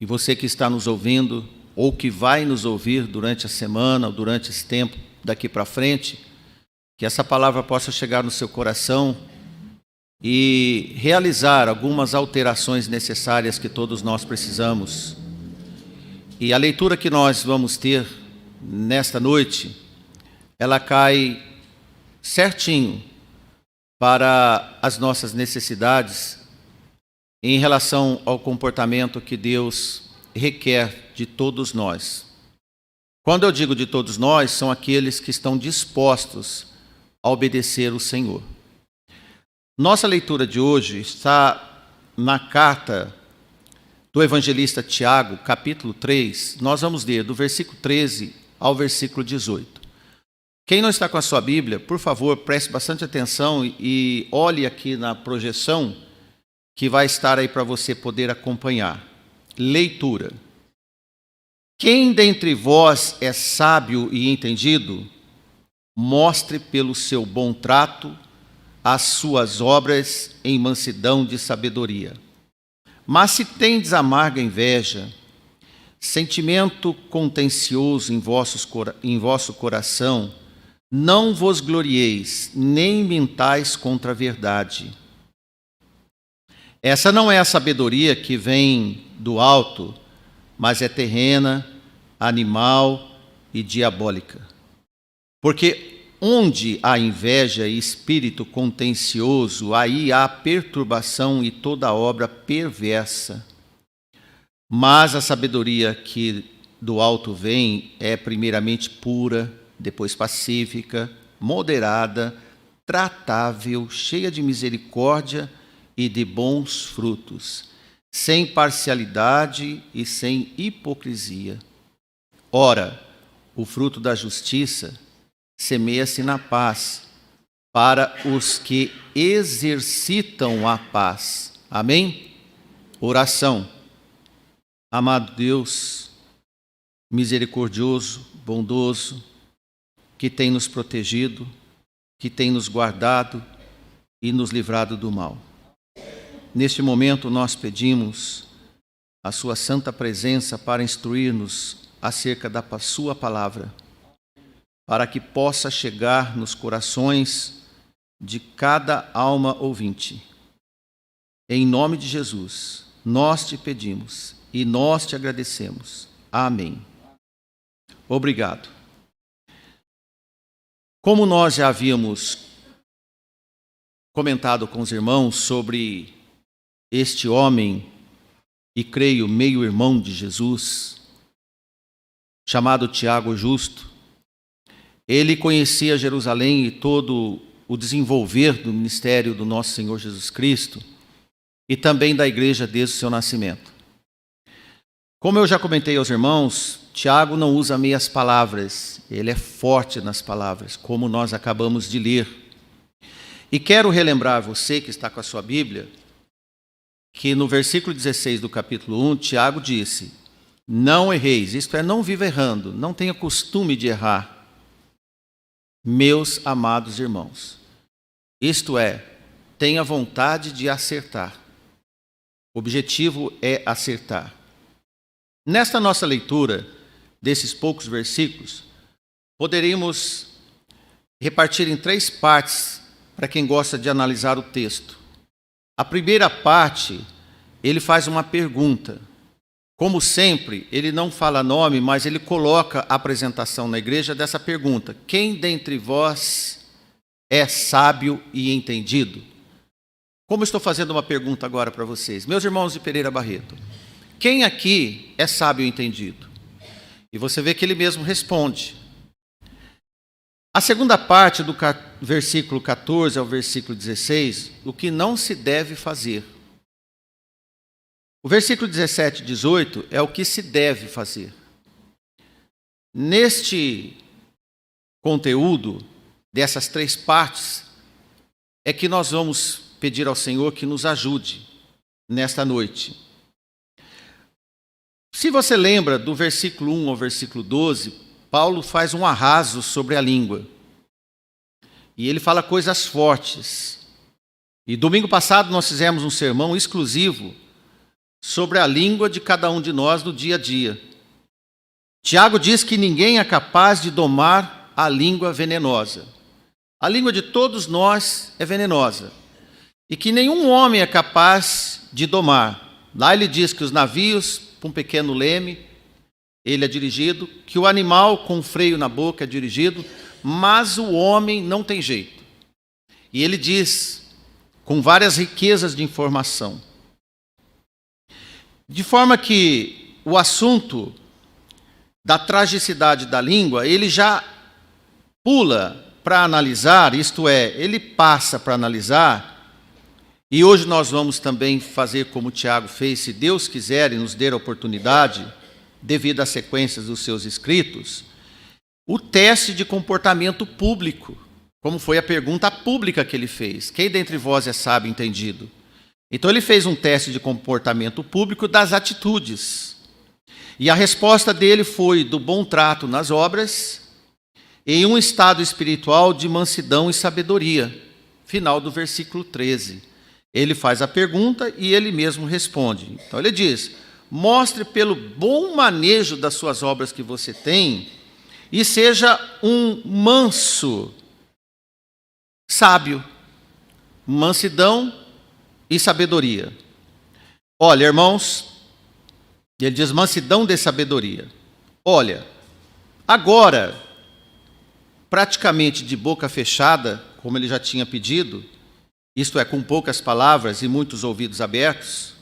e você que está nos ouvindo, ou que vai nos ouvir durante a semana, ou durante esse tempo daqui para frente, que essa palavra possa chegar no seu coração e realizar algumas alterações necessárias que todos nós precisamos. E a leitura que nós vamos ter nesta noite, ela cai certinho para as nossas necessidades em relação ao comportamento que Deus requer de todos nós. Quando eu digo de todos nós, são aqueles que estão dispostos a obedecer o Senhor. Nossa leitura de hoje está na carta do evangelista Tiago, capítulo 3. Nós vamos ler do versículo 13 ao versículo 18. Quem não está com a sua Bíblia, por favor, preste bastante atenção e olhe aqui na projeção que vai estar aí para você poder acompanhar. Leitura. Quem dentre vós é sábio e entendido, mostre pelo seu bom trato as suas obras em mansidão de sabedoria. Mas se tendes amarga inveja, sentimento contencioso em vosso coração, não vos glorieis, nem mintais contra a verdade. Essa não é a sabedoria que vem do alto, mas é terrena, animal e diabólica. Porque onde há inveja e espírito contencioso, aí há perturbação e toda obra perversa. Mas a sabedoria que do alto vem é primeiramente pura, depois pacífica, moderada, tratável, cheia de misericórdia e de bons frutos, sem parcialidade e sem hipocrisia. Ora, o fruto da justiça semeia-se na paz, para os que exercitam a paz. Amém? Oração. Amado Deus, misericordioso, bondoso, que tem nos protegido, que tem nos guardado e nos livrado do mal. Neste momento nós pedimos a sua santa presença para instruir-nos acerca da sua palavra, para que possa chegar nos corações de cada alma ouvinte. Em nome de Jesus, nós te pedimos e nós te agradecemos. Amém. Obrigado. Como nós já havíamos comentado com os irmãos sobre este homem, e creio meio-irmão de Jesus, chamado Tiago Justo, ele conhecia Jerusalém e todo o desenvolver do ministério do nosso Senhor Jesus Cristo e também da igreja desde o seu nascimento. Como eu já comentei aos irmãos, Tiago não usa meias palavras, ele é forte nas palavras, como nós acabamos de ler. E quero relembrar você que está com a sua Bíblia, que no versículo 16 do capítulo 1, Tiago disse: não erreis, isto é, não viva errando, não tenha costume de errar, meus amados irmãos. Isto é, tenha vontade de acertar. O objetivo é acertar. Nesta nossa leitura desses poucos versículos, poderíamos repartir em 3 partes para quem gosta de analisar o texto. A primeira parte, ele faz uma pergunta. Como sempre, ele não fala nome, mas ele coloca a apresentação na igreja dessa pergunta: quem dentre vós é sábio e entendido? Como estou fazendo uma pergunta agora para vocês, meus irmãos de Pereira Barreto, quem aqui é sábio e entendido? E você vê que ele mesmo responde. A segunda parte do versículo 14 ao versículo 16, o que não se deve fazer. O versículo 17 e 18 é o que se deve fazer. Neste conteúdo, dessas 3 partes, é que nós vamos pedir ao Senhor que nos ajude nesta noite. Se você lembra do versículo 1 ao versículo 12, Paulo faz um arraso sobre a língua. E ele fala coisas fortes. E domingo passado nós fizemos um sermão exclusivo sobre a língua de cada um de nós no dia a dia. Tiago diz que ninguém é capaz de domar a língua venenosa. A língua de todos nós é venenosa. E que nenhum homem é capaz de domar. Lá ele diz que os navios, com um pequeno leme, ele é dirigido, que o animal com freio na boca é dirigido, mas o homem não tem jeito. E ele diz, com várias riquezas de informação. De forma que o assunto da tragicidade da língua, ele já pula para analisar, isto é, ele passa para analisar, e hoje nós vamos também fazer como Tiago fez, se Deus quiser e nos der a oportunidade, devido às sequências dos seus escritos, o teste de comportamento público, como foi a pergunta pública que ele fez. Quem dentre vós é sábio e entendido? Então ele fez um teste de comportamento público das atitudes. E a resposta dele foi do bom trato nas obras, em um estado espiritual de mansidão e sabedoria. Final do versículo 13. Ele faz a pergunta e ele mesmo responde. Então ele diz, mostre pelo bom manejo das suas obras que você tem e seja um manso sábio, mansidão e sabedoria. Olha, irmãos, ele diz mansidão de sabedoria. Olha, agora, praticamente de boca fechada, como ele já tinha pedido, isto é, com poucas palavras e muitos ouvidos abertos,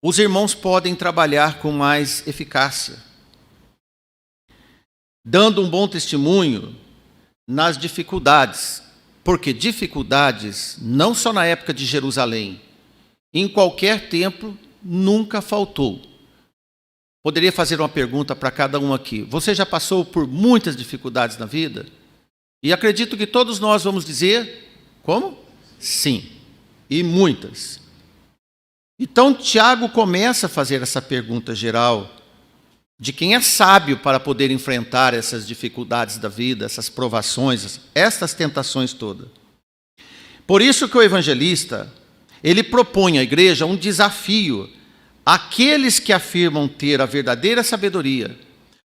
os irmãos podem trabalhar com mais eficácia, dando um bom testemunho nas dificuldades, porque dificuldades, não só na época de Jerusalém, em qualquer tempo, nunca faltou. Poderia fazer uma pergunta para cada um aqui. Você já passou por muitas dificuldades na vida? E acredito que todos nós vamos dizer, como? Sim, e muitas. Então, Tiago começa a fazer essa pergunta geral de quem é sábio para poder enfrentar essas dificuldades da vida, essas provações, essas tentações todas. Por isso que o evangelista, ele propõe à igreja um desafio àqueles que afirmam ter a verdadeira sabedoria,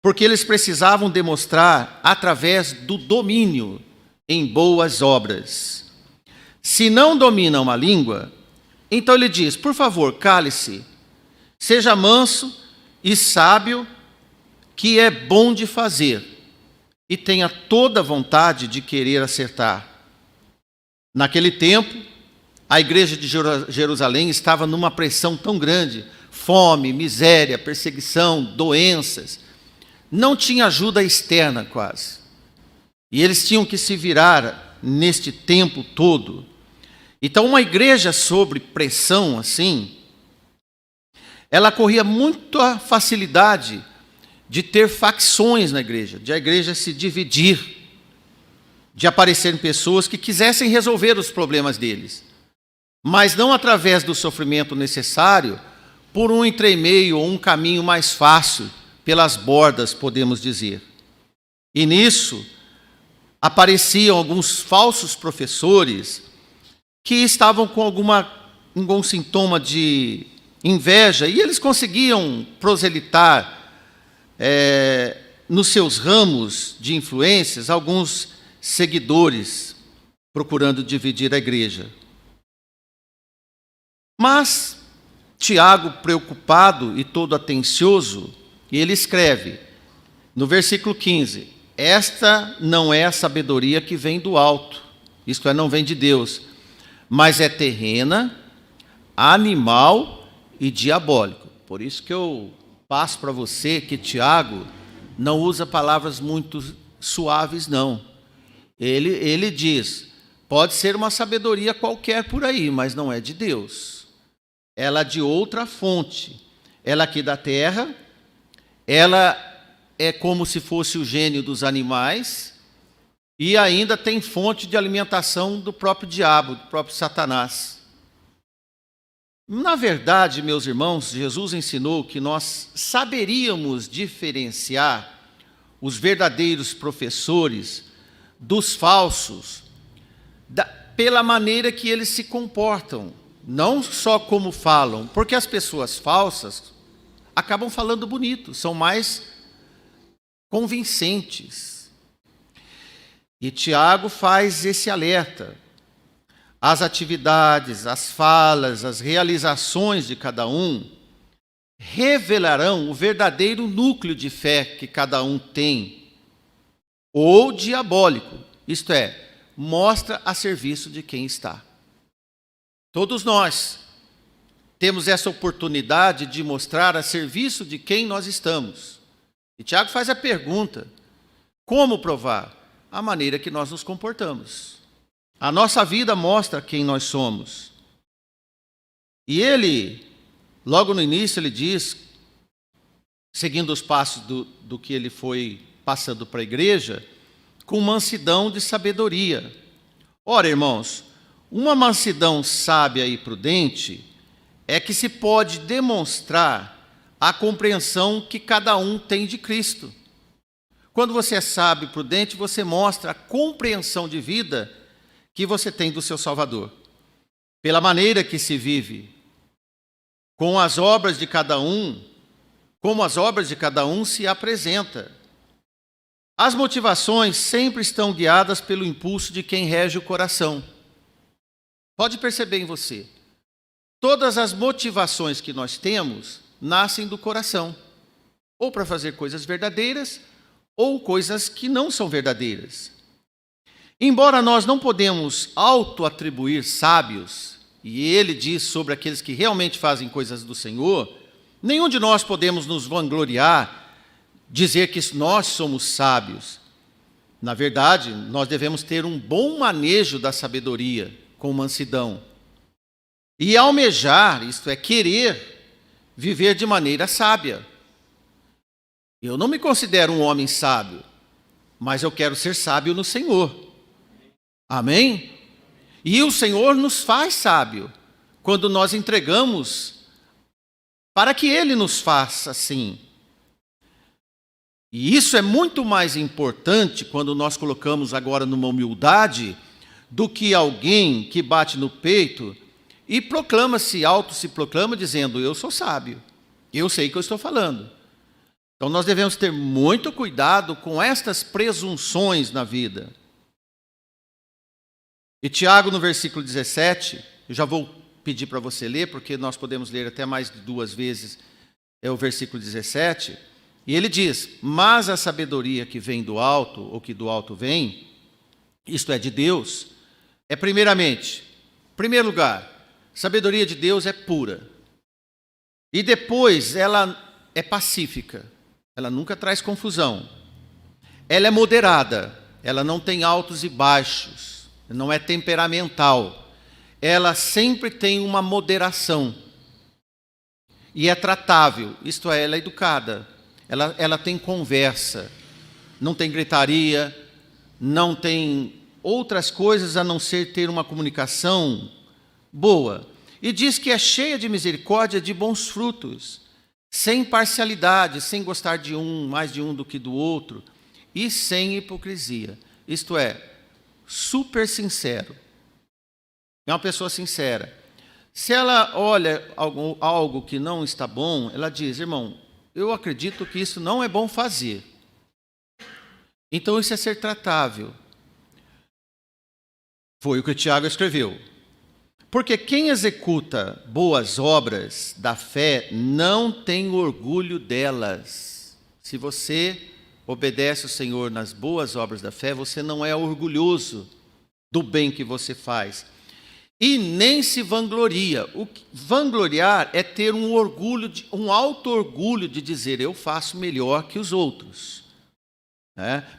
porque eles precisavam demonstrar através do domínio em boas obras. Se não dominam a língua, então ele diz, por favor, cale-se, seja manso e sábio, que é bom de fazer, e tenha toda a vontade de querer acertar. Naquele tempo, a igreja de Jerusalém estava numa pressão tão grande, fome, miséria, perseguição, doenças, não tinha ajuda externa quase. E eles tinham que se virar neste tempo todo. Então, uma igreja sob pressão assim, ela corria muita facilidade de ter facções na igreja, de a igreja se dividir, de aparecerem pessoas que quisessem resolver os problemas deles, mas não através do sofrimento necessário, por um entremeio ou um caminho mais fácil, pelas bordas, podemos dizer. E nisso, apareciam alguns falsos professores que estavam com algum sintoma de inveja, e eles conseguiam proselitar nos seus ramos de influências alguns seguidores, procurando dividir a igreja. Mas Tiago, preocupado e todo atencioso, ele escreve, no versículo 15, esta não é a sabedoria que vem do alto, isto é, não vem de Deus, mas é terrena, animal e diabólico. Por isso que eu passo para você que Tiago não usa palavras muito suaves, não. Ele diz, pode ser uma sabedoria qualquer por aí, mas não é de Deus. Ela é de outra fonte. Ela aqui da terra, ela é como se fosse o gênio dos animais, e ainda tem fonte de alimentação do próprio diabo, do próprio Satanás. Na verdade, meus irmãos, Jesus ensinou que nós saberíamos diferenciar os verdadeiros professores dos falsos pela maneira que eles se comportam. Não só como falam, porque as pessoas falsas acabam falando bonito, são mais convincentes. E Tiago faz esse alerta. As atividades, as falas, as realizações de cada um revelarão o verdadeiro núcleo de fé que cada um tem, ou diabólico, isto é, mostra a serviço de quem está. Todos nós temos essa oportunidade de mostrar a serviço de quem nós estamos. E Tiago faz a pergunta: como provar? A maneira que nós nos comportamos. A nossa vida mostra quem nós somos. E ele, logo no início, ele diz, seguindo os passos do que ele foi passando para a igreja, com mansidão de sabedoria. Ora, irmãos, uma mansidão sábia e prudente é que se pode demonstrar a compreensão que cada um tem de Cristo. Quando você é sábio e prudente, você mostra a compreensão de vida que você tem do seu Salvador, pela maneira que se vive, com as obras de cada um, como as obras de cada um se apresenta. As motivações sempre estão guiadas pelo impulso de quem rege o coração. Pode perceber em você, todas as motivações que nós temos nascem do coração, ou para fazer coisas verdadeiras, ou coisas que não são verdadeiras. Embora nós não podemos auto-atribuir sábios, e ele diz sobre aqueles que realmente fazem coisas do Senhor, nenhum de nós podemos nos vangloriar, dizer que nós somos sábios. Na verdade, nós devemos ter um bom manejo da sabedoria, com mansidão. E almejar, isto é, querer viver de maneira sábia. Eu não me considero um homem sábio, mas eu quero ser sábio no Senhor. Amém? E o Senhor nos faz sábio quando nós entregamos para que Ele nos faça assim. E isso é muito mais importante quando nós colocamos agora numa humildade do que alguém que bate no peito e se proclama dizendo: eu sou sábio, eu sei o que eu estou falando. Então nós devemos ter muito cuidado com estas presunções na vida. E Tiago, no versículo 17, eu já vou pedir para você ler, porque nós podemos ler até mais de 2 vezes, é o versículo 17, e ele diz: mas a sabedoria que vem do alto, ou que do alto vem, isto é, de Deus, é primeiramente, em primeiro lugar, sabedoria de Deus é pura. E depois ela é pacífica, ela nunca traz confusão. Ela é moderada, ela não tem altos e baixos, não é temperamental. Ela sempre tem uma moderação. E é tratável, isto é, ela é educada. Ela tem conversa, não tem gritaria, não tem outras coisas a não ser ter uma comunicação boa. E diz que é cheia de misericórdia, de bons frutos, sem parcialidade, sem gostar de um, mais de um do que do outro, e sem hipocrisia. Isto é, super sincero. É uma pessoa sincera. Se ela olha algo que não está bom, ela diz: irmão, eu acredito que isso não é bom fazer. Então isso é ser tratável. Foi o que o Tiago escreveu. Porque quem executa boas obras da fé não tem orgulho delas. Se você obedece o Senhor nas boas obras da fé, você não é orgulhoso do bem que você faz. E nem se vangloria. Vangloriar é ter um orgulho, um auto-orgulho de dizer: eu faço melhor que os outros.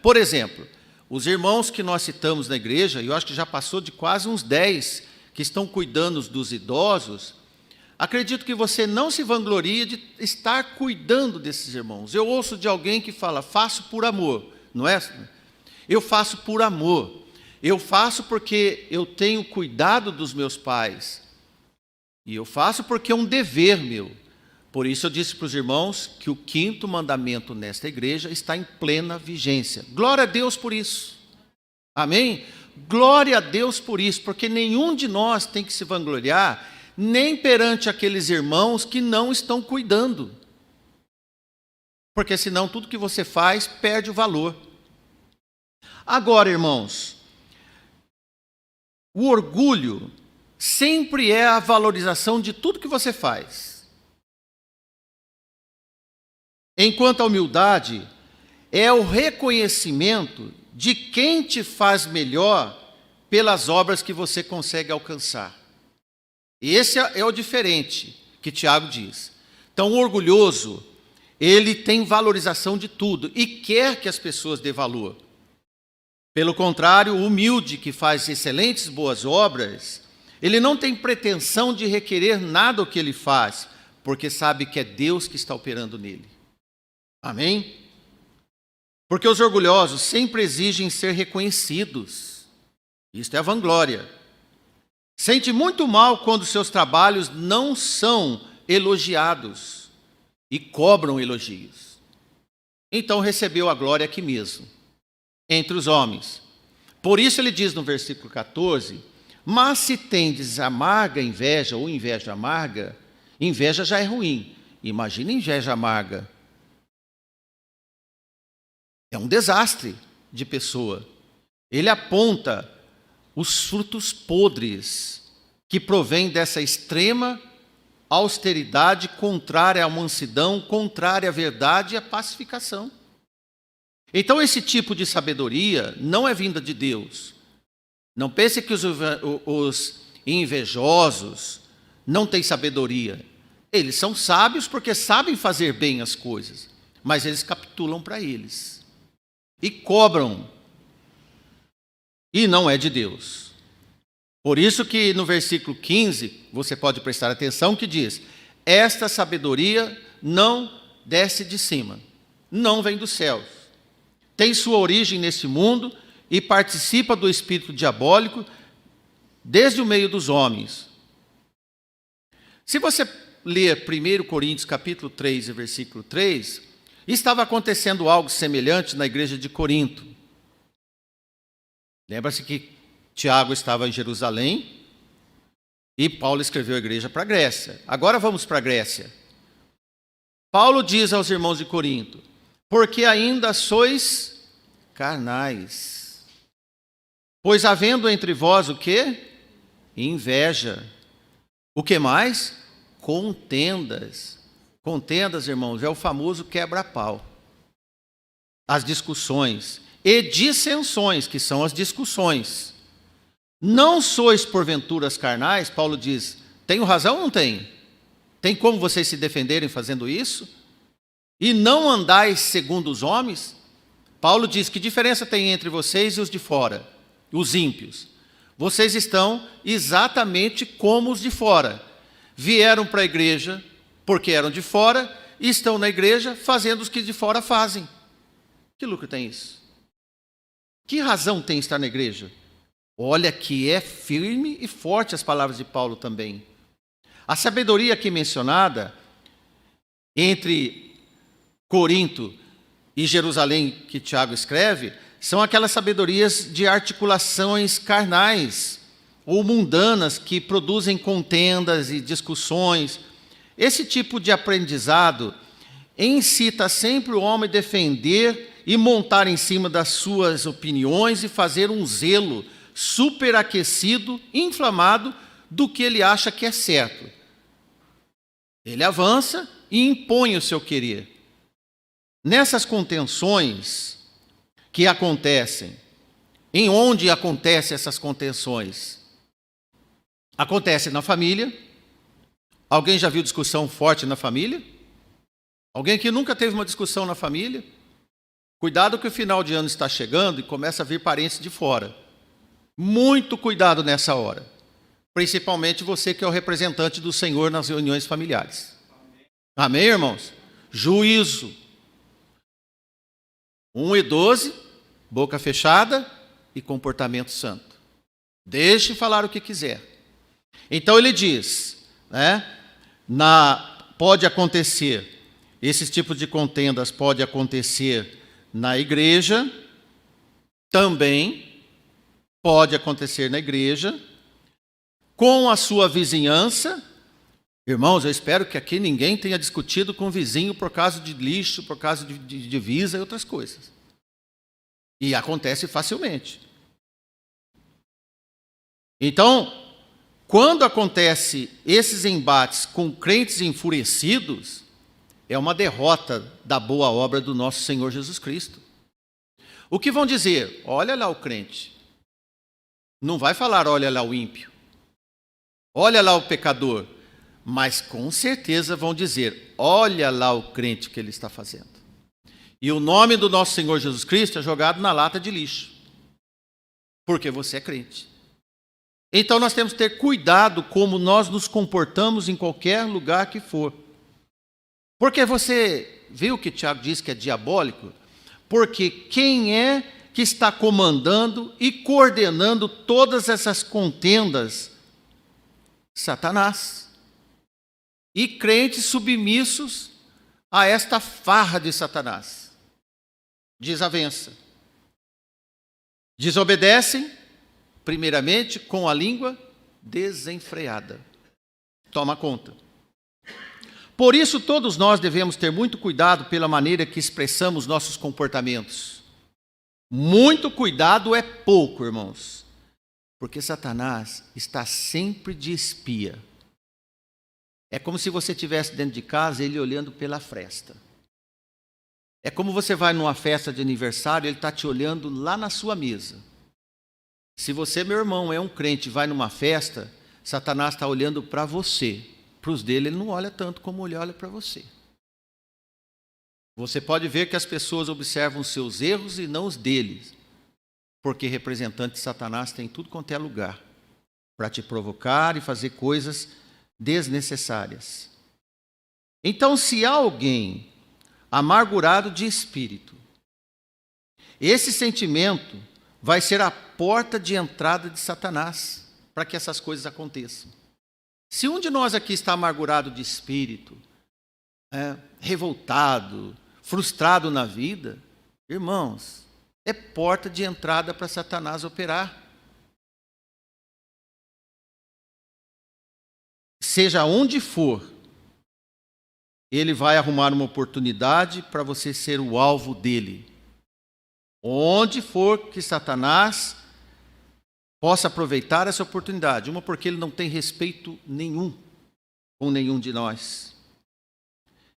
Por exemplo, os irmãos que nós citamos na igreja, eu acho que já passou de quase uns 10 que estão cuidando dos idosos, acredito que você não se vangloria de estar cuidando desses irmãos. Eu ouço de alguém que fala: faço por amor, não é? Eu faço por amor. Eu faço porque eu tenho cuidado dos meus pais. E eu faço porque é um dever meu. Por isso eu disse para os irmãos que o 5º mandamento nesta igreja está em plena vigência. Glória a Deus por isso. Amém? Glória a Deus por isso, porque nenhum de nós tem que se vangloriar nem perante aqueles irmãos que não estão cuidando. Porque senão tudo que você faz perde o valor. Agora, irmãos, o orgulho sempre é a valorização de tudo que você faz. Enquanto a humildade é o reconhecimento de quem te faz melhor pelas obras que você consegue alcançar. E esse é o diferente que Tiago diz. Então, o orgulhoso, ele tem valorização de tudo e quer que as pessoas dêem valor. Pelo contrário, o humilde, que faz excelentes boas obras, ele não tem pretensão de requerer nada do que ele faz, porque sabe que é Deus que está operando nele. Amém? Porque os orgulhosos sempre exigem ser reconhecidos. Isto é a vanglória. Sente muito mal quando seus trabalhos não são elogiados e cobram elogios. Então recebeu a glória aqui mesmo, entre os homens. Por isso ele diz no versículo 14, mas se tendes amarga inveja ou inveja amarga, inveja já é ruim. Imagina inveja amarga. É um desastre de pessoa. Ele aponta os frutos podres que provêm dessa extrema austeridade contrária à mansidão, contrária à verdade e à pacificação. Então esse tipo de sabedoria não é vinda de Deus. Não pense que os invejosos não têm sabedoria. Eles são sábios porque sabem fazer bem as coisas, mas eles capitulam para eles. E cobram, e não é de Deus. Por isso que no versículo 15, você pode prestar atenção que diz, esta sabedoria não desce de cima, não vem dos céus, tem sua origem nesse mundo e participa do espírito diabólico desde o meio dos homens. Se você ler 1 Coríntios capítulo 3 e versículo 3, estava acontecendo algo semelhante na igreja de Corinto. Lembra-se que Tiago estava em Jerusalém e Paulo escreveu a igreja para a Grécia. Agora vamos para a Grécia. Paulo diz aos irmãos de Corinto, porque ainda sois carnais. Pois havendo entre vós o quê? Inveja. O que mais? Contendas. Contendas, irmãos, é o famoso quebra-pau. As discussões e dissensões, que são as discussões. Não sois porventura carnais, Paulo diz, tenho razão ou não tenho? Tem como vocês se defenderem fazendo isso? E não andais segundo os homens? Paulo diz, que diferença tem entre vocês e os de fora, os ímpios? Vocês estão exatamente como os de fora. Vieram para a igreja porque eram de fora, e estão na igreja fazendo os que de fora fazem. Que lucro tem isso? Que razão tem estar na igreja? Olha que é firme e forte as palavras de Paulo também. A sabedoria aqui mencionada, entre Corinto e Jerusalém, que Tiago escreve, são aquelas sabedorias de articulações carnais ou mundanas que produzem contendas e discussões. Esse tipo de aprendizado incita sempre o homem a defender e montar em cima das suas opiniões e fazer um zelo superaquecido, inflamado, do que ele acha que é certo. Ele avança e impõe o seu querer. Nessas contenções que acontecem, em onde acontecem essas contenções? Acontece na família. Alguém já viu discussão forte na família? Alguém que nunca teve uma discussão na família? Cuidado que o final de ano está chegando e começa a vir parentes de fora. Muito cuidado nessa hora. Principalmente você que é o representante do Senhor nas reuniões familiares. Amém, irmãos? Juízo. 1:12, boca fechada e comportamento santo. Deixe falar o que quiser. Então ele diz, pode acontecer, esses tipos de contendas pode acontecer na igreja, também pode acontecer na igreja, com a sua vizinhança. Irmãos, eu espero que aqui ninguém tenha discutido com o vizinho por causa de lixo, por causa de divisa e outras coisas. E acontece facilmente. Então, quando acontece esses embates com crentes enfurecidos, é uma derrota da boa obra do nosso Senhor Jesus Cristo. O que vão dizer? Olha lá o crente. Não vai falar, olha lá o ímpio. Olha lá o pecador. Mas com certeza vão dizer, olha lá o crente que ele está fazendo. E o nome do nosso Senhor Jesus Cristo é jogado na lata de lixo. Porque você é crente. Então nós temos que ter cuidado como nós nos comportamos em qualquer lugar que for. Porque você viu que Tiago diz que é diabólico? Porque quem é que está comandando e coordenando todas essas contendas? Satanás. E crentes submissos a esta farra de Satanás. Desavença. Desobedecem, primeiramente, com a língua desenfreada. Toma conta. Por isso, todos nós devemos ter muito cuidado pela maneira que expressamos nossos comportamentos. Muito cuidado é pouco, irmãos. Porque Satanás está sempre de espia. É como se você estivesse dentro de casa, ele olhando pela fresta. É como você vai numa festa de aniversário, ele está te olhando lá na sua mesa. Se você, meu irmão, é um crente e vai numa festa, Satanás está olhando para você. Para os dele, ele não olha tanto como ele olha para você. Você pode ver que as pessoas observam os seus erros e não os deles. Porque representante de Satanás tem tudo quanto é lugar para te provocar e fazer coisas desnecessárias. Então, se há alguém amargurado de espírito, esse sentimento vai ser a porta de entrada de Satanás para que essas coisas aconteçam. Se um de nós aqui está amargurado de espírito, revoltado, frustrado na vida, irmãos, é porta de entrada para Satanás operar. Seja onde for, ele vai arrumar uma oportunidade para você ser o alvo dele. Onde for que Satanás possa aproveitar essa oportunidade. Uma, porque ele não tem respeito nenhum com nenhum de nós.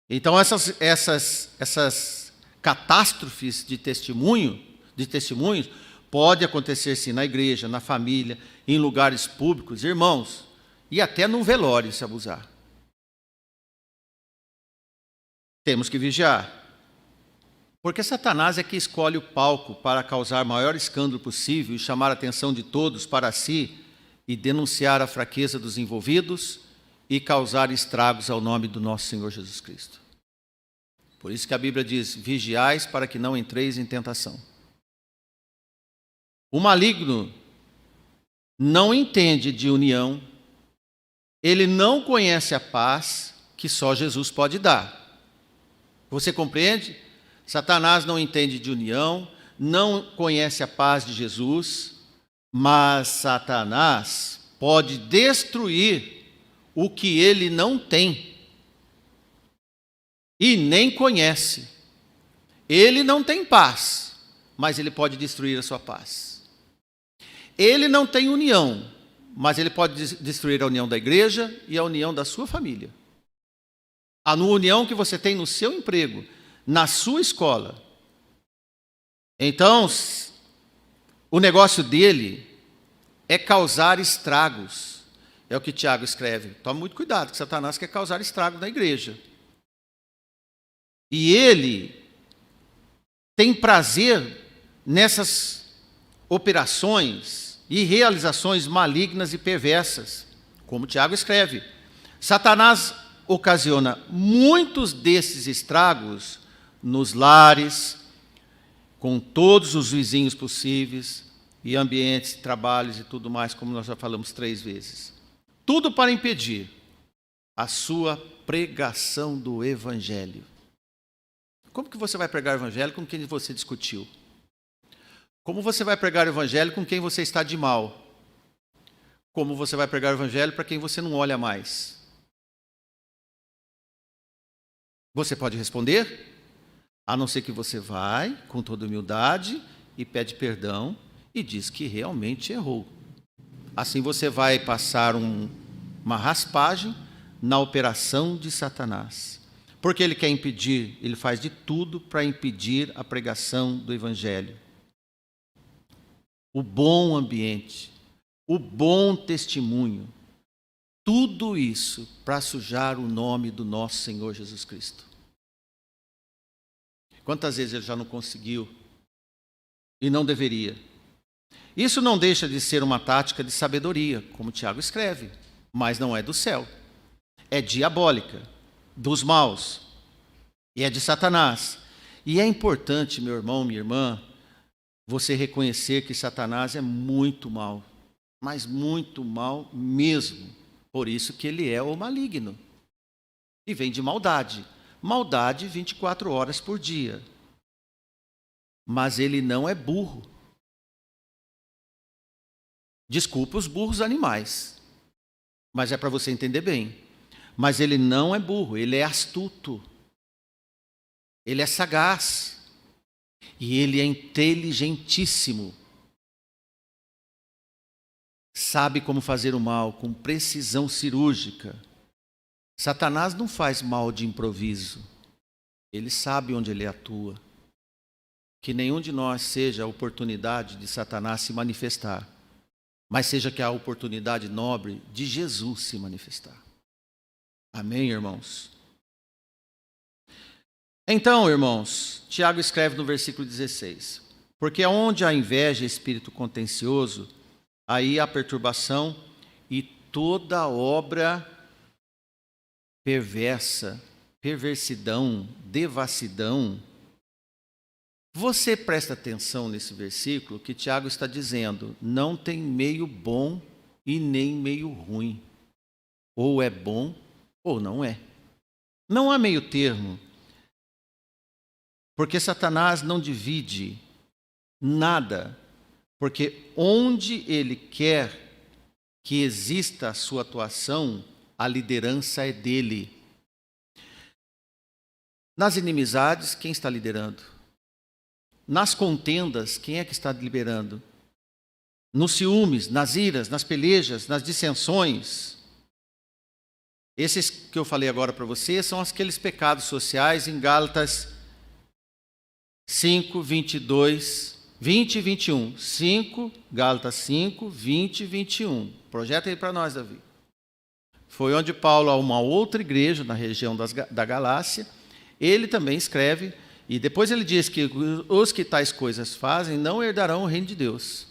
Então, essas catástrofes de testemunhos, pode acontecer sim na igreja, na família, em lugares públicos, irmãos, e até no velório, se abusar. Temos que vigiar. Porque Satanás é que escolhe o palco para causar o maior escândalo possível e chamar a atenção de todos para si e denunciar a fraqueza dos envolvidos e causar estragos ao nome do nosso Senhor Jesus Cristo. Por isso que a Bíblia diz, vigiais para que não entreis em tentação. O maligno não entende de união, ele não conhece a paz que só Jesus pode dar. Você compreende? Satanás não entende de união, não conhece a paz de Jesus, mas Satanás pode destruir o que ele não tem e nem conhece. Ele não tem paz, mas ele pode destruir a sua paz. Ele não tem união, mas ele pode destruir a união da igreja e a união da sua família. A união que você tem no seu emprego, na sua escola. Então, o negócio dele é causar estragos. É o que Tiago escreve. Tome muito cuidado, que Satanás quer causar estrago na igreja. E ele tem prazer nessas operações e realizações malignas e perversas, como Tiago escreve. Satanás ocasiona muitos desses estragos nos lares, com todos os vizinhos possíveis, e ambientes, trabalhos e tudo mais, como nós já falamos 3 vezes. Tudo para impedir a sua pregação do Evangelho. Como que você vai pregar o Evangelho com quem você discutiu? Como você vai pregar o Evangelho com quem você está de mal? Como você vai pregar o evangelho para quem você não olha mais? Você pode responder, a não ser que você vai com toda humildade e pede perdão e diz que realmente errou. Assim você vai passar uma raspagem na operação de Satanás. Porque ele quer impedir, ele faz de tudo para impedir a pregação do evangelho. O bom ambiente, o bom testemunho, tudo isso para sujar o nome do nosso Senhor Jesus Cristo. Quantas vezes ele já não conseguiu e não deveria? Isso não deixa de ser uma tática de sabedoria, como Tiago escreve, mas não é do céu. É diabólica, dos maus, e é de Satanás. E é importante, meu irmão, minha irmã, você reconhecer que Satanás é muito mau, mas muito mau mesmo. Por isso que ele é o maligno. E vem de maldade. Maldade 24 horas por dia. Mas ele não é burro. Desculpa os burros animais, mas é para você entender bem. Mas ele não é burro, ele é astuto. Ele é sagaz. E ele é inteligentíssimo. Sabe como fazer o mal com precisão cirúrgica. Satanás não faz mal de improviso. Ele sabe onde ele atua. Que nenhum de nós seja a oportunidade de Satanás se manifestar, mas seja que a oportunidade nobre de Jesus se manifestar. Amém, irmãos? Então, irmãos, Tiago escreve no versículo 16: porque onde há inveja e espírito contencioso, aí há perturbação e toda obra perversa, perversidão, devassidão. Você presta atenção nesse versículo que Tiago está dizendo, não tem meio bom e nem meio ruim. Ou é bom ou não é. Não há meio termo. Porque Satanás não divide nada. Porque onde ele quer que exista a sua atuação, a liderança é dele. Nas inimizades, quem está liderando? Nas contendas, quem é que está liderando? Nos ciúmes, nas iras, nas pelejas, nas dissensões. Esses que eu falei agora para você são aqueles pecados sociais em Gálatas 5, 22, 20 e 21. 5, Gálatas 5, 20 e 21. Projeta aí para nós, Davi. Foi onde Paulo, a uma outra igreja na região da Galácia, ele também escreve, e depois ele diz que os que tais coisas fazem não herdarão o reino de Deus.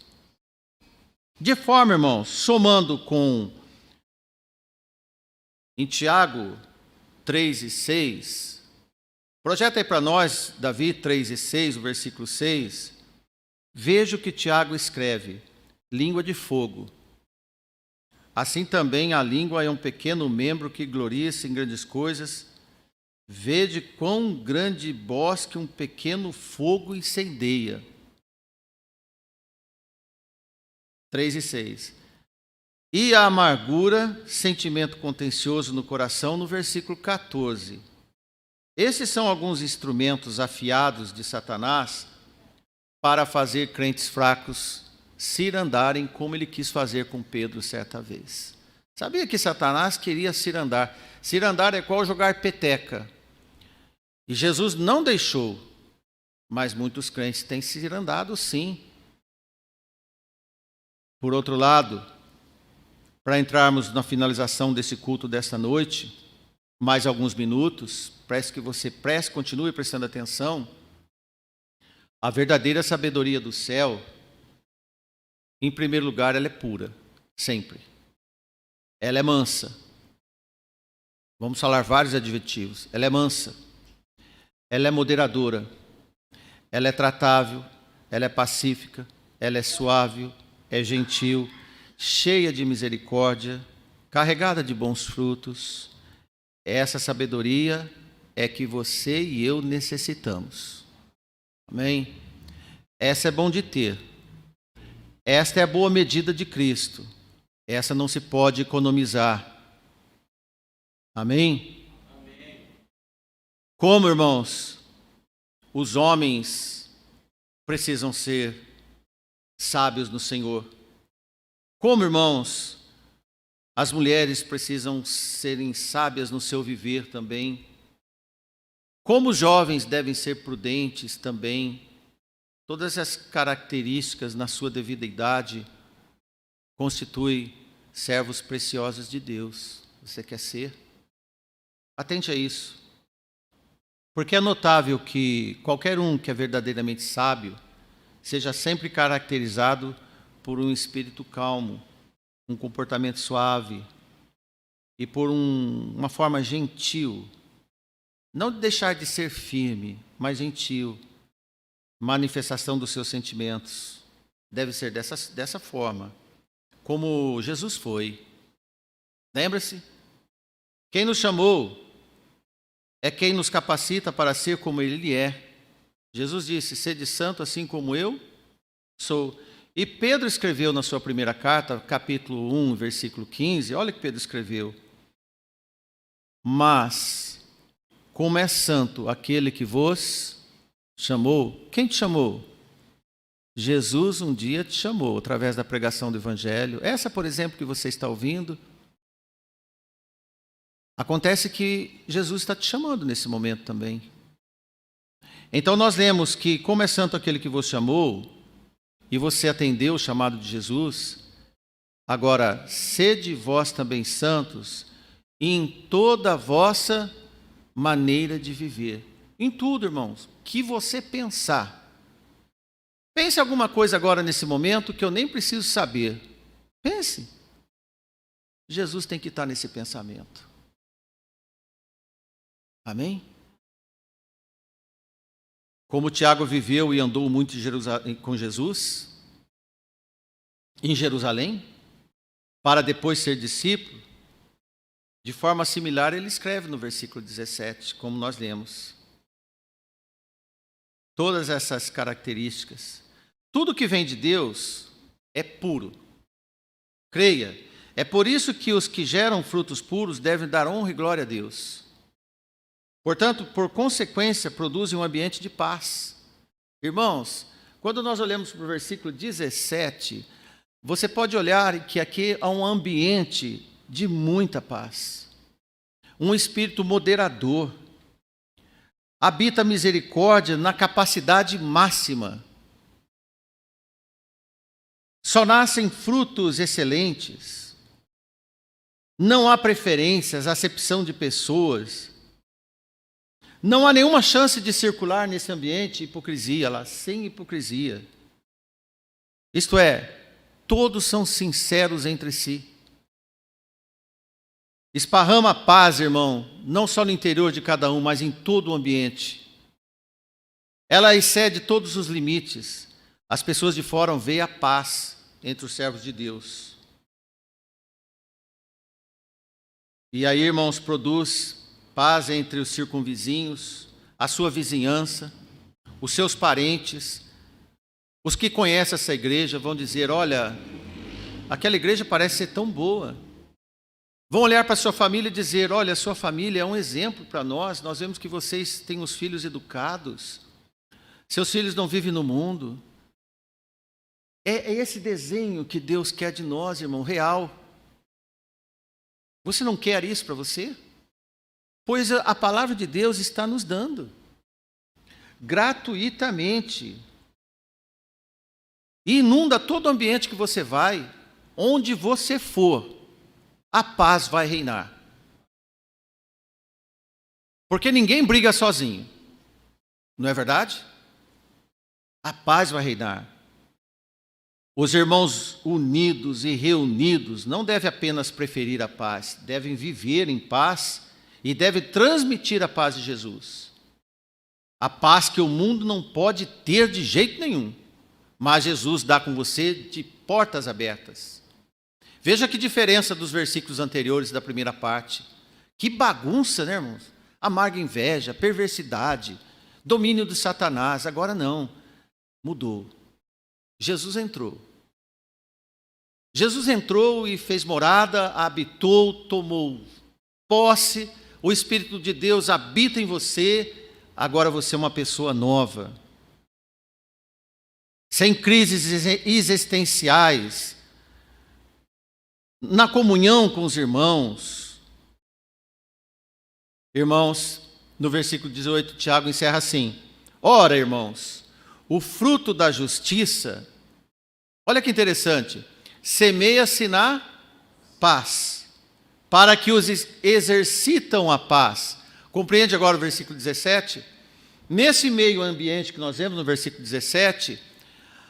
De forma, irmãos, somando em Tiago 3 e 6, projeta aí para nós, Davi 3 e 6, o versículo 6, veja o que Tiago escreve, língua de fogo. Assim também a língua é um pequeno membro que gloria-se em grandes coisas. Vede quão grande bosque um pequeno fogo incendeia. 3 e 6. E a amargura, sentimento contencioso no coração, no versículo 14. Esses são alguns instrumentos afiados de Satanás para fazer crentes fracos cirandarem, como ele quis fazer com Pedro certa vez. Sabia que Satanás queria cirandar? Cirandar é igual jogar peteca. E Jesus não deixou, mas muitos crentes têm cirandado sim. Por outro lado, para entrarmos na finalização desse culto desta noite, mais alguns minutos, peço que você continue prestando atenção. A verdadeira sabedoria do céu, em primeiro lugar, ela é pura, sempre. Ela é mansa. Vamos falar vários adjetivos. Ela é mansa. Ela é moderadora. Ela é tratável. Ela é pacífica. Ela é suave. É gentil. Cheia de misericórdia. Carregada de bons frutos. Essa sabedoria é que você e eu necessitamos. Amém? Essa é bom de ter. Esta é a boa medida de Cristo. Essa não se pode economizar. Amém? Como, irmãos, os homens precisam ser sábios no Senhor. Como, irmãos, as mulheres precisam serem sábias no seu viver também. Como os jovens devem ser prudentes também. Todas essas características na sua devida idade constituem servos preciosos de Deus. Você quer ser? Atente a isso. Porque é notável que qualquer um que é verdadeiramente sábio seja sempre caracterizado por um espírito calmo, um comportamento suave e por uma forma gentil. Não de deixar de ser firme, mas gentil. Manifestação dos seus sentimentos. Deve ser dessa forma, como Jesus foi. Lembra-se? Quem nos chamou é quem nos capacita para ser como Ele é. Jesus disse, sede santo assim como eu sou. E Pedro escreveu na sua primeira carta, capítulo 1, versículo 15, olha o que Pedro escreveu. Mas, como é santo aquele que vos chamou. Quem te chamou? Jesus um dia te chamou, através da pregação do Evangelho. Essa, por exemplo, que você está ouvindo. Acontece que Jesus está te chamando nesse momento também. Então nós lemos que, como é santo aquele que vos chamou, e você atendeu o chamado de Jesus, agora, sede vós também santos, em toda a vossa maneira de viver. Em tudo, irmãos, que você pensar. Pense alguma coisa agora nesse momento que eu nem preciso saber. Pense. Jesus tem que estar nesse pensamento. Amém? Como Tiago viveu e andou muito com Jesus, em Jerusalém, para depois ser discípulo, de forma similar ele escreve no versículo 17, como nós lemos. Todas essas características. Tudo que vem de Deus é puro. Creia. É por isso que os que geram frutos puros devem dar honra e glória a Deus. Portanto, por consequência, produzem um ambiente de paz. Irmãos, quando nós olhamos para o versículo 17, você pode olhar que aqui há um ambiente de muita paz. Um espírito moderador. Habita a misericórdia na capacidade máxima. Só nascem frutos excelentes. Não há preferências, acepção de pessoas. Não há nenhuma chance de circular nesse ambiente hipocrisia, lá, sem hipocrisia. Isto é, todos são sinceros entre si. Esparrama a paz, irmão, não só no interior de cada um, mas em todo o ambiente. Ela excede todos os limites. As pessoas de fora veem a paz entre os servos de Deus. E aí, irmãos, produz paz entre os circunvizinhos, a sua vizinhança, os seus parentes. Os que conhecem essa igreja vão dizer, olha, aquela igreja parece ser tão boa. Vão olhar para a sua família e dizer, olha, a sua família é um exemplo para nós. Nós vemos que vocês têm os filhos educados. Seus filhos não vivem no mundo. É esse desenho que Deus quer de nós, irmão, real. Você não quer isso para você? Pois a palavra de Deus está nos dando. Gratuitamente. E inunda todo o ambiente que você vai, onde você for, a paz vai reinar. Porque ninguém briga sozinho. Não é verdade? A paz vai reinar. Os irmãos unidos e reunidos não devem apenas preferir a paz, devem viver em paz e devem transmitir a paz de Jesus. A paz que o mundo não pode ter de jeito nenhum, mas Jesus dá com você de portas abertas. Veja que diferença dos versículos anteriores da primeira parte. Que bagunça, né, irmãos? Amarga inveja, perversidade, domínio de Satanás. Agora não, mudou. Jesus entrou. Jesus entrou e fez morada, habitou, tomou posse, o Espírito de Deus habita em você, agora você é uma pessoa nova. Sem crises existenciais, na comunhão com os irmãos. Irmãos, no versículo 18, Tiago encerra assim: ora, irmãos, o fruto da justiça, olha que interessante, semeia-se na paz, para que os exercitam a paz. Compreende agora o versículo 17? Nesse meio ambiente que nós vemos no versículo 17,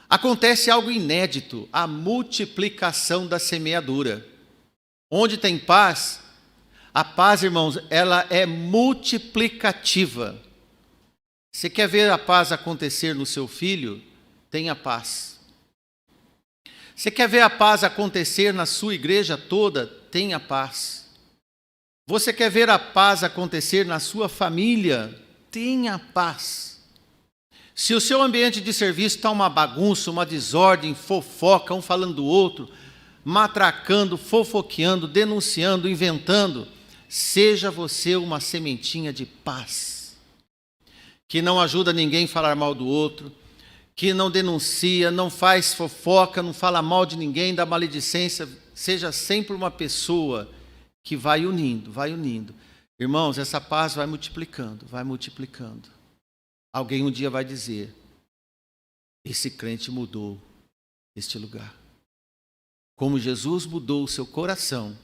acontece algo inédito, a multiplicação da semeadura. Onde tem paz, a paz, irmãos, ela é multiplicativa. Você quer ver a paz acontecer no seu filho? Tenha paz. Você quer ver a paz acontecer na sua igreja toda? Tenha paz. Você quer ver a paz acontecer na sua família? Tenha paz. Se o seu ambiente de serviço está uma bagunça, uma desordem, fofoca, um falando do outro, matracando, fofoqueando, denunciando, inventando, seja você uma sementinha de paz, que não ajuda ninguém a falar mal do outro, que não denuncia, não faz fofoca, não fala mal de ninguém, dá maledicência, seja sempre uma pessoa que vai unindo, vai unindo. Irmãos, essa paz vai multiplicando, vai multiplicando. Alguém um dia vai dizer: esse crente mudou este lugar. Como Jesus mudou o seu coração,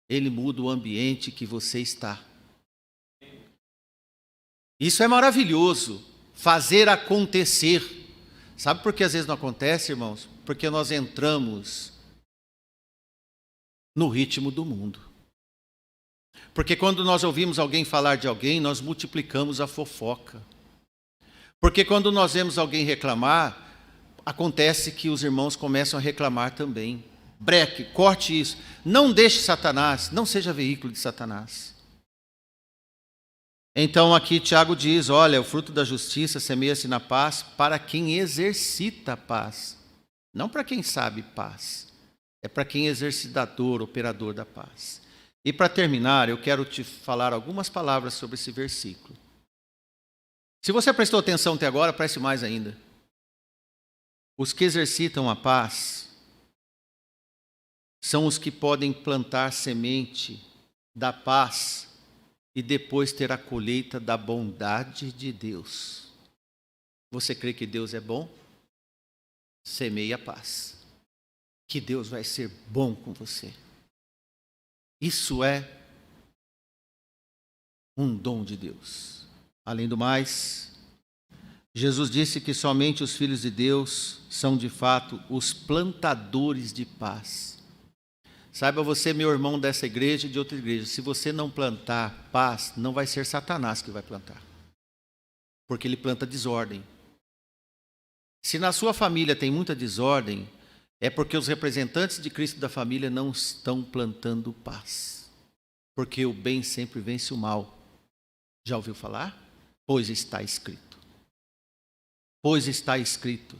Ele muda o ambiente que você está. Isso é maravilhoso, fazer acontecer. Sabe por que às vezes não acontece, irmãos? Porque nós entramos no ritmo do mundo. Porque quando nós ouvimos alguém falar de alguém, nós multiplicamos a fofoca. Porque quando nós vemos alguém reclamar, acontece que os irmãos começam a reclamar também. Breque, corte isso. Não deixe Satanás, não seja veículo de Satanás. Então aqui Tiago diz, olha, o fruto da justiça semeia-se na paz para quem exercita a paz. Não para quem sabe paz. É para quem é exercitador, operador da paz. E para terminar, eu quero te falar algumas palavras sobre esse versículo. Se você prestou atenção até agora, preste mais ainda. Os que exercitam a paz são os que podem plantar semente da paz e depois ter a colheita da bondade de Deus. Você crê que Deus é bom? Semeie a paz, que Deus vai ser bom com você. Isso é um dom de Deus. Além do mais, Jesus disse que somente os filhos de Deus são de fato os plantadores de paz. Saiba você, meu irmão dessa igreja e de outra igreja, se você não plantar paz, não vai ser Satanás que vai plantar. Porque ele planta desordem. Se na sua família tem muita desordem, é porque os representantes de Cristo da família não estão plantando paz. Porque o bem sempre vence o mal. Já ouviu falar? Pois está escrito. Pois está escrito.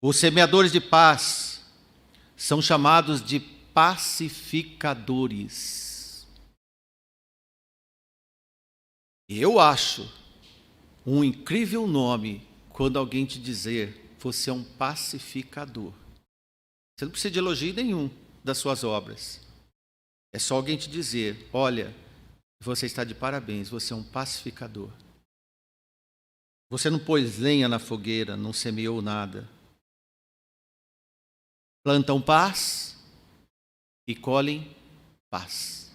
Os semeadores de paz são chamados de pacificadores. Eu acho um incrível nome quando alguém te dizer, você é um pacificador. Você não precisa de elogio nenhum das suas obras. É só alguém te dizer, olha, você está de parabéns, você é um pacificador. Você não pôs lenha na fogueira, não semeou nada. Plantam paz e colhem paz.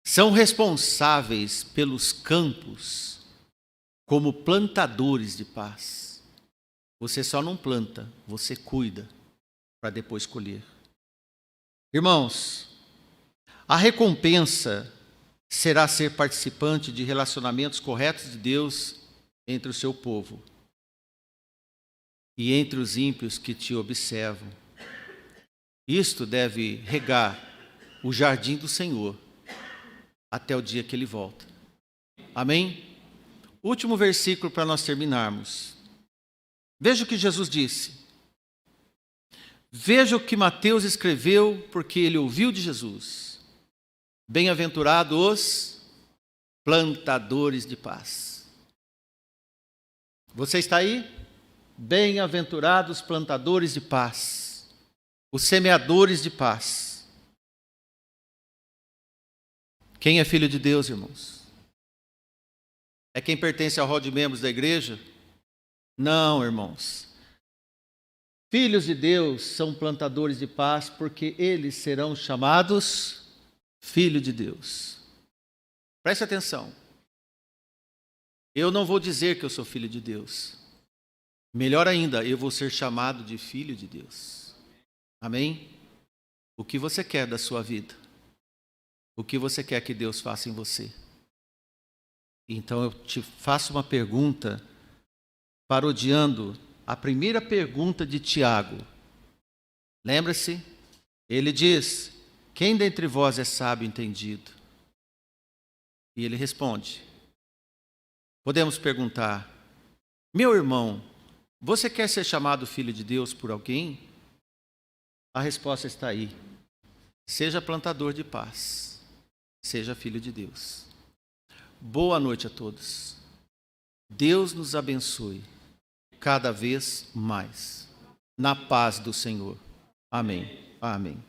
São responsáveis pelos campos como plantadores de paz. Você só não planta, você cuida para depois colher. Irmãos, a recompensa será ser participante de relacionamentos corretos de Deus entre o seu povo e entre os ímpios que te observam. Isto deve regar o jardim do Senhor até o dia que Ele volta. Amém? Último versículo para nós terminarmos. Veja o que Jesus disse. Veja o que Mateus escreveu, porque ele ouviu de Jesus. Bem-aventurados os plantadores de paz. Você está aí? Bem-aventurados plantadores de paz, os semeadores de paz. Quem é filho de Deus, irmãos? É quem pertence ao rol de membros da igreja? Não, irmãos. Filhos de Deus são plantadores de paz, porque eles serão chamados filho de Deus. Preste atenção. Eu não vou dizer que eu sou filho de Deus. Melhor ainda, eu vou ser chamado de filho de Deus. Amém? O que você quer da sua vida? O que você quer que Deus faça em você? Então eu te faço uma pergunta, parodiando a primeira pergunta de Tiago. Lembra-se? Ele diz: quem dentre vós é sábio e entendido? E ele responde. Podemos perguntar: meu irmão, você quer ser chamado filho de Deus por alguém? A resposta está aí. Seja plantador de paz. Seja filho de Deus. Boa noite a todos. Deus nos abençoe cada vez mais. Na paz do Senhor. Amém. Amém.